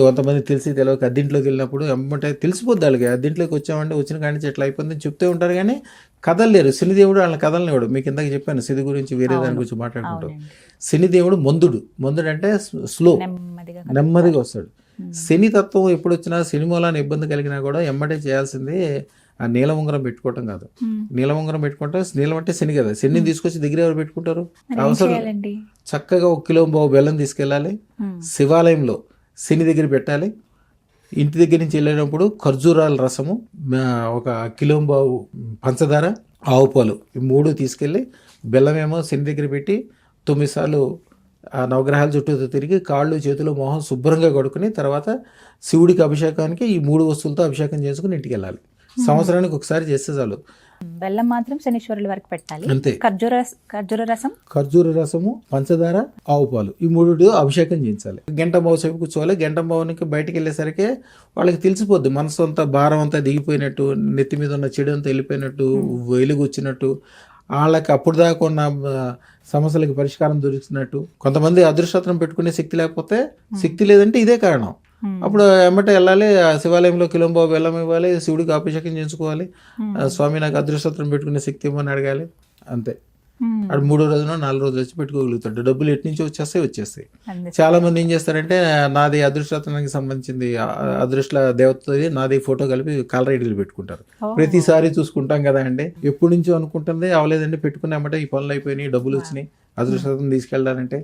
కొంతమంది తెలిసి తెలియక అద్దింట్లోకి వెళ్ళినప్పుడు ఎమ్మటే తెలిసిపోద్ది వాళ్ళకి, అద్దింట్లోకి వచ్చామంటే వచ్చిన కాడి నుంచి ఎట్లా అయిపోతుందని చెప్తూ ఉంటారు కానీ కదలలేరు. శనిదేవుడు వాళ్ళని కదలనివాడు. మీకు ఇందాక చెప్పాను శని గురించి, వేరే దాని గురించి మాట్లాడుకుంటాం. శనిదేవుడు మందుడు అంటే స్లో, నెమ్మదిగా వస్తాడు. శని తత్వం ఎప్పుడు వచ్చినా, శని మూలాన్ని ఇబ్బంది కలిగినా కూడా ఎమ్మటే చేయాల్సింది ఆ నీల ఉంగరం పెట్టుకోవటం కాదు. నీల ఉంగరం పెట్టుకుంటే, నీలం అంటే శని కదా, శనిని తీసుకొచ్చి దగ్గర ఎవరు పెట్టుకుంటారు? అవసరం చక్కగా 1 కిలో బెల్లం తీసుకెళ్ళాలి, శివాలయంలో శని దగ్గర పెట్టాలి. ఇంటి దగ్గర నుంచి వెళ్ళేటప్పుడు ఖర్జూరాల రసము, 1 కిలో పంచదార, ఆవు పాలు, ఈ 3 తీసుకెళ్ళి బెల్లమేమో శని దగ్గర పెట్టి 9 సార్లు ఆ నవగ్రహాల చుట్టూ తిరిగి కాళ్ళు చేతులు మొహం శుభ్రంగా కడుక్కుని తర్వాత శివుడికి అభిషేకానికి ఈ 3 వస్తువులతో అభిషేకం చేసుకుని ఇంటికి వెళ్ళాలి. సంవత్సరానికి ఒకసారి చేస్తే చాలు. బెల్లం మాత్రం శనీశ్వరుల వరకు పెట్టాలి. అంతే. ఖర్జూర రసము, పంచదార, ఆవు పాలు, ఈ 3 అభిషేకం చేయించాలి. గంట సేపు కూర్చోవాలి. గంట బావునికి బయటికి వెళ్ళేసరికి వాళ్ళకి తెలిసిపోద్ది, మనసు అంతా భారం అంతా దిగిపోయినట్టు, నెత్తి మీద ఉన్న చెడు అంతా వెళ్ళిపోయినట్టు, వెలుగు వచ్చినట్టు, వాళ్ళకి అప్పుడు దాకా ఉన్న సమస్యలకి పరిష్కారం దొరుకుతున్నట్టు. కొంతమంది అదృష్టం పెట్టుకునే శక్తి లేకపోతే, శక్తి లేదంటే ఇదే కారణం. అప్పుడు ఎమ్మటే వెళ్ళాలి, శివాలయంలో కిలోంబావు బెల్లం ఇవ్వాలి, శివుడికి అభిషేకం చేసుకోవాలి, స్వామి నాకు అదృష్టం పెట్టుకునే శక్తి ఇవ్వమని అడగాలి. అంతే. అటు 3 రోజులు 4 రోజులు వచ్చి పెట్టుకోగలుగుతాడు. డబ్బులు ఎటు నుంచి వచ్చేస్తాయి. చాలా మంది ఏం చేస్తారంటే, నాది అదృష్టానికి సంబంధించింది, అదృష్ట దేవతది నాది ఫోటో కలిపి కాలర్ ఐడీలు పెట్టుకుంటారు. ప్రతిసారి చూసుకుంటాం కదా అండి, ఎప్పటి నుంచో అనుకుంటుంది, అవలేదండి, పెట్టుకున్నామంటే ఈ పనులు అయిపోయినాయి, డబ్బులు వచ్చినాయి, అదృష్టం తీసుకెళ్ళాలంటే